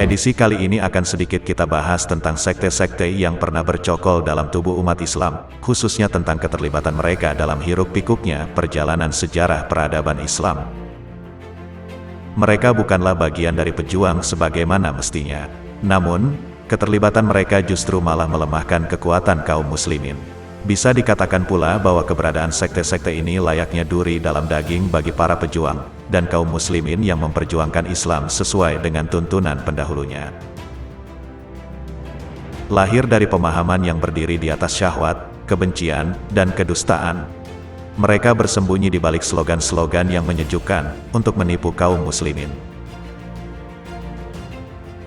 Edisi kali ini akan sedikit kita bahas tentang sekte-sekte yang pernah bercokol dalam tubuh umat Islam, khususnya tentang keterlibatan mereka dalam hiruk-pikuknya perjalanan sejarah peradaban Islam. Mereka bukanlah bagian dari pejuang sebagaimana mestinya. Namun, keterlibatan mereka justru malah melemahkan kekuatan kaum muslimin. Bisa dikatakan pula bahwa keberadaan sekte-sekte ini layaknya duri dalam daging bagi para pejuang, dan kaum muslimin yang memperjuangkan Islam sesuai dengan tuntunan pendahulunya. Lahir dari pemahaman yang berdiri di atas syahwat, kebencian, dan kedustaan, mereka bersembunyi di balik slogan-slogan yang menyejukkan untuk menipu kaum muslimin.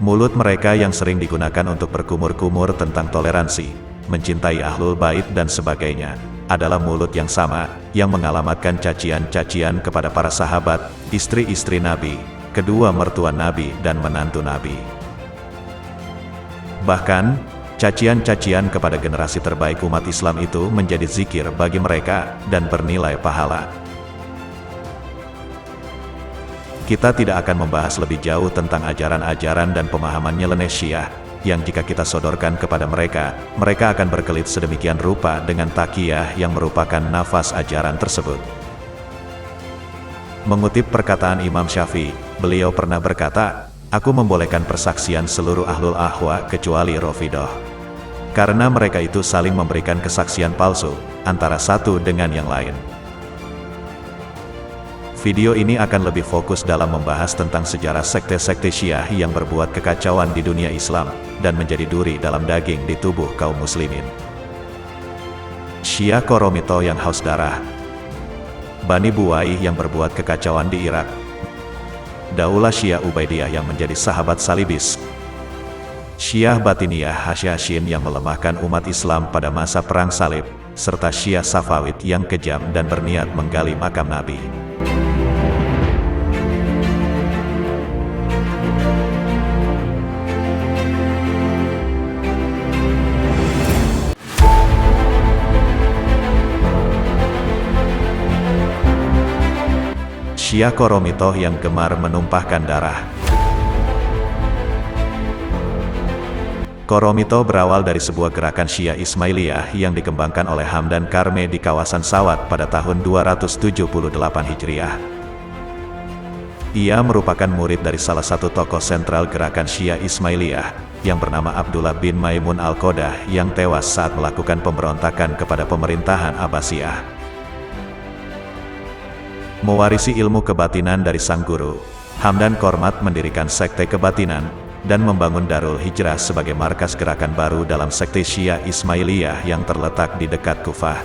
Mulut mereka yang sering digunakan untuk berkumur-kumur tentang toleransi, mencintai ahlul bait dan sebagainya, adalah mulut yang sama, yang mengalamatkan cacian-cacian kepada para sahabat, istri-istri Nabi, kedua mertua Nabi dan menantu Nabi. Bahkan, cacian-cacian kepada generasi terbaik umat Islam itu menjadi zikir bagi mereka, dan bernilai pahala. Kita tidak akan membahas lebih jauh tentang ajaran-ajaran dan pemahaman nyeleneh Syiah, yang jika kita sodorkan kepada mereka, mereka akan berkelit sedemikian rupa dengan taqiyah yang merupakan nafas ajaran tersebut. Mengutip perkataan Imam Syafi'i, beliau pernah berkata, "Aku membolehkan persaksian seluruh ahlul ahwa kecuali Rafidah. Karena mereka itu saling memberikan kesaksian palsu, antara satu dengan yang lain." Video ini akan lebih fokus dalam membahas tentang sejarah sekte-sekte Syiah yang berbuat kekacauan di dunia Islam, dan menjadi duri dalam daging di tubuh kaum muslimin. Syiah Koromito yang haus darah, Bani Buwaih yang berbuat kekacauan di Irak, Daulah Syiah Ubaidiyah yang menjadi sahabat salibis, Syiah Batiniyah Hasyashin yang melemahkan umat Islam pada masa Perang Salib, serta Syiah Safawid yang kejam dan berniat menggali makam Nabi. Syiah Koromitoh yang gemar menumpahkan darah. Koromito berawal dari sebuah gerakan Syiah Ismailiyah yang dikembangkan oleh Hamdan Karme di kawasan Sawat pada tahun 278 Hijriah. Ia merupakan murid dari salah satu tokoh sentral gerakan Syiah Ismailiyah, yang bernama Abdullah bin Maimun Al-Qodah yang tewas saat melakukan pemberontakan kepada pemerintahan Abbasiyah. Mewarisi ilmu kebatinan dari sang guru, Hamdan Kormat mendirikan sekte kebatinan, dan membangun Darul Hijrah sebagai markas gerakan baru dalam sekte Syiah Ismailiyah yang terletak di dekat Kufah.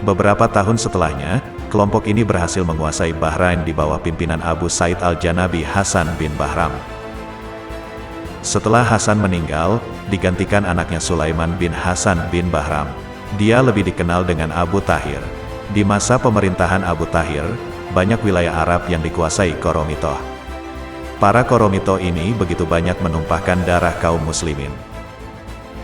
Beberapa tahun setelahnya, kelompok ini berhasil menguasai Bahrain di bawah pimpinan Abu Said Al-Janabi Hasan bin Bahram. Setelah Hasan meninggal, digantikan anaknya Sulaiman bin Hasan bin Bahram. Dia lebih dikenal dengan Abu Tahir. Di masa pemerintahan Abu Tahir, banyak wilayah Arab yang dikuasai Koromitoh. Para Koromito ini begitu banyak menumpahkan darah kaum muslimin.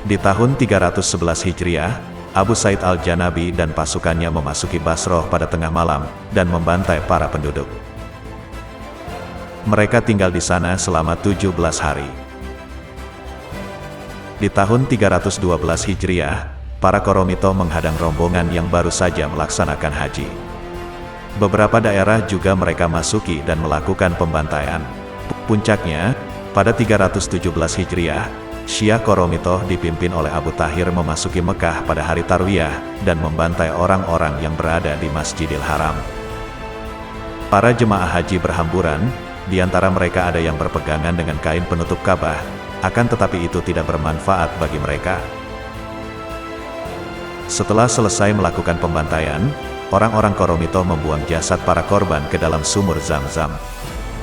Di tahun 311 Hijriah, Abu Said Al-Janabi dan pasukannya memasuki Basroh pada tengah malam, dan membantai para penduduk. Mereka tinggal di sana selama 17 hari. Di tahun 312 Hijriah, para Koromito menghadang rombongan yang baru saja melaksanakan haji. Beberapa daerah juga mereka masuki dan melakukan pembantaian. Puncaknya, pada 317 Hijriah, Syiah Koromito dipimpin oleh Abu Tahir memasuki Mekah pada hari Tarwiyah, dan membantai orang-orang yang berada di Masjidil Haram. Para jemaah haji berhamburan, di antara mereka ada yang berpegangan dengan kain penutup Ka'bah, akan tetapi itu tidak bermanfaat bagi mereka. Setelah selesai melakukan pembantaian, orang-orang Koromito membuang jasad para korban ke dalam sumur Zam-Zam.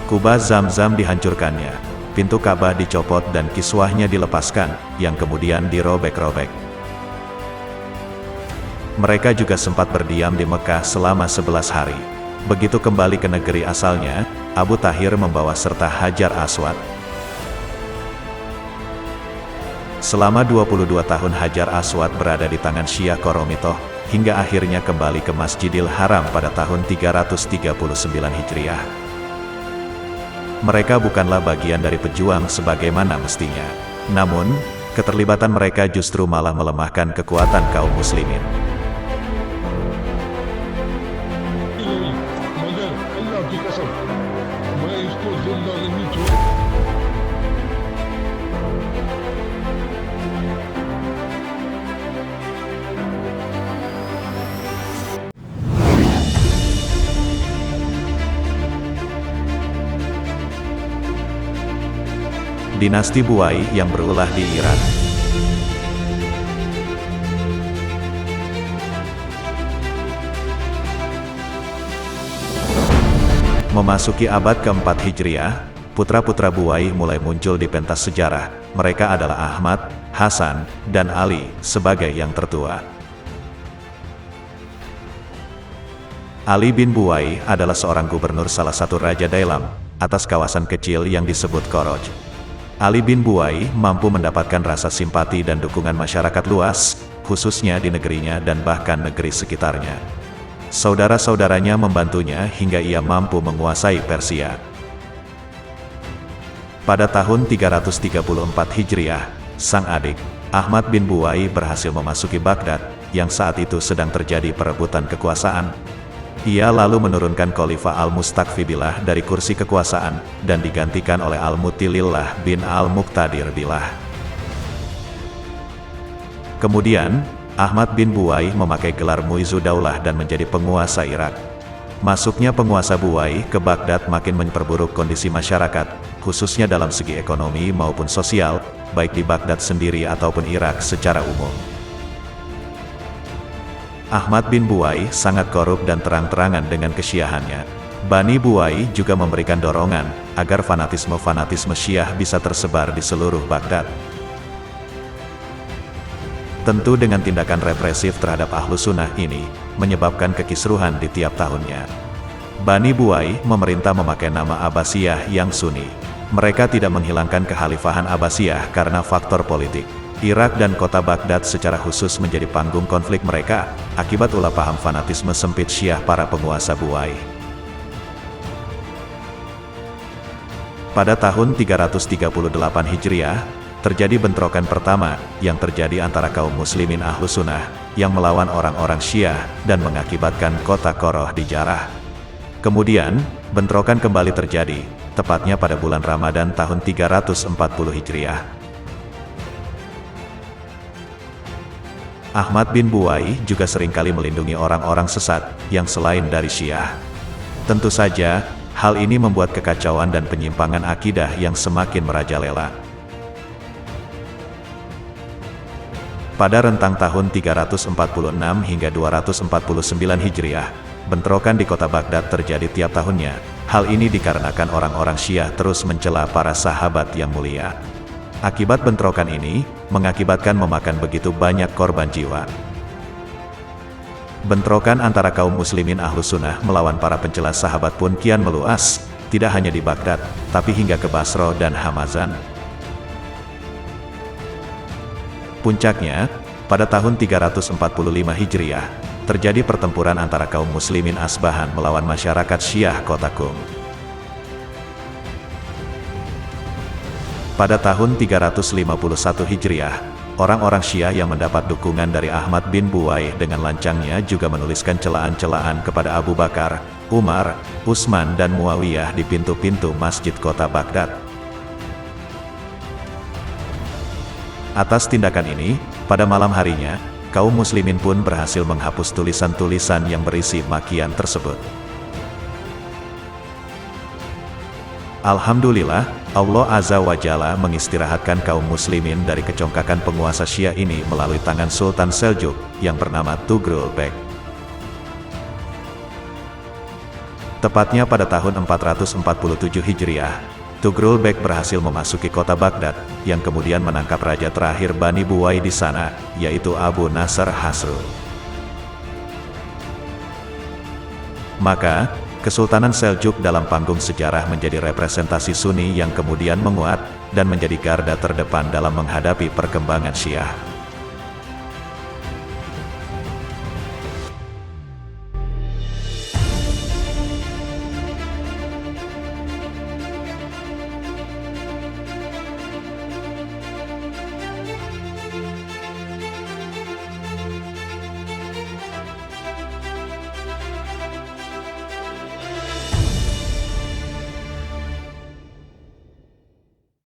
Kubah Zam-Zam dihancurkannya, pintu Ka'bah dicopot dan kiswahnya dilepaskan, yang kemudian dirobek-robek. Mereka juga sempat berdiam di Mekah selama 11 hari. Begitu kembali ke negeri asalnya, Abu Tahir membawa serta Hajar Aswad. Selama 22 tahun Hajar Aswad berada di tangan Syiah Koromito, hingga akhirnya kembali ke Masjidil Haram pada tahun 339 Hijriah. Mereka bukanlah bagian dari pejuang sebagaimana mestinya. Namun, keterlibatan mereka justru malah melemahkan kekuatan kaum muslimin. मगर अल्लाह की कसम मैं इसको जिंदा नहीं छोड़ Dinasti Buai yang berulah di Irak. Memasuki abad keempat Hijriah, putra-putra Buai mulai muncul di pentas sejarah. Mereka adalah Ahmad, Hasan, dan Ali sebagai yang tertua. Ali bin Buai adalah seorang gubernur salah satu raja Dailam atas kawasan kecil yang disebut Koroj. Ali bin Buai mampu mendapatkan rasa simpati dan dukungan masyarakat luas, khususnya di negerinya dan bahkan negeri sekitarnya. Saudara-saudaranya membantunya hingga ia mampu menguasai Persia. Pada tahun 334 Hijriah, sang adik, Ahmad bin Buai berhasil memasuki Baghdad, yang saat itu sedang terjadi perebutan kekuasaan. Ia lalu menurunkan Khalifah Al-Mustakfi Billah dari kursi kekuasaan, dan digantikan oleh Al-Mutilillah bin Al-Muqtadir Billah. Kemudian, Ahmad bin Buai memakai gelar Muizuddaulah dan menjadi penguasa Irak. Masuknya penguasa Buai ke Baghdad makin memperburuk kondisi masyarakat, khususnya dalam segi ekonomi maupun sosial, baik di Baghdad sendiri ataupun Irak secara umum. Ahmad bin Buai sangat korup dan terang-terangan dengan kesyiahannya. Bani Buai juga memberikan dorongan agar fanatisme-fanatisme Syiah bisa tersebar di seluruh Baghdad. Tentu dengan tindakan represif terhadap Ahlu Sunnah ini, menyebabkan kekisruhan di tiap tahunnya. Bani Buai memerintah memakai nama Abbasiyah yang Sunni. Mereka tidak menghilangkan kekhalifahan Abbasiyah karena faktor politik. Irak dan kota Baghdad secara khusus menjadi panggung konflik mereka, akibat ulah paham fanatisme sempit Syiah para penguasa Buai. Pada tahun 338 Hijriah, terjadi bentrokan pertama, yang terjadi antara kaum muslimin Ahlu Sunnah, yang melawan orang-orang Syiah, dan mengakibatkan kota Koroh dijarah. Kemudian, bentrokan kembali terjadi, tepatnya pada bulan Ramadan tahun 340 Hijriah. Ahmad bin Buai juga seringkali melindungi orang-orang sesat, yang selain dari Syiah. Tentu saja, hal ini membuat kekacauan dan penyimpangan akidah yang semakin merajalela. Pada rentang tahun 346 hingga 249 Hijriah, bentrokan di kota Baghdad terjadi tiap tahunnya. Hal ini dikarenakan orang-orang Syiah terus mencela para sahabat yang mulia. Akibat bentrokan ini, mengakibatkan memakan begitu banyak korban jiwa. Bentrokan antara kaum muslimin Ahlu Sunnah melawan para pencela sahabat pun kian meluas, tidak hanya di Baghdad, tapi hingga ke Basra dan Hamazan. Puncaknya, pada tahun 345 Hijriah, terjadi pertempuran antara kaum muslimin Asbahan melawan masyarakat Syiah kota Qum. Pada tahun 351 Hijriah, orang-orang Syiah yang mendapat dukungan dari Ahmad bin Buai dengan lancangnya juga menuliskan celaan-celaan kepada Abu Bakar, Umar, Utsman dan Muawiyah di pintu-pintu masjid kota Baghdad. Atas tindakan ini, pada malam harinya, kaum muslimin pun berhasil menghapus tulisan-tulisan yang berisi makian tersebut. Alhamdulillah, Allah Azza wa Jalla mengistirahatkan kaum muslimin dari kecongkakan penguasa Syiah ini melalui tangan Sultan Seljuk, yang bernama Tugrul Bek. Tepatnya pada tahun 447 Hijriah, Tugrul Bek berhasil memasuki kota Baghdad, yang kemudian menangkap raja terakhir Bani Buai di sana, yaitu Abu Nasr Hasrul. Maka, Kesultanan Seljuk dalam panggung sejarah menjadi representasi Sunni yang kemudian menguat, dan menjadi garda terdepan dalam menghadapi perkembangan Syiah.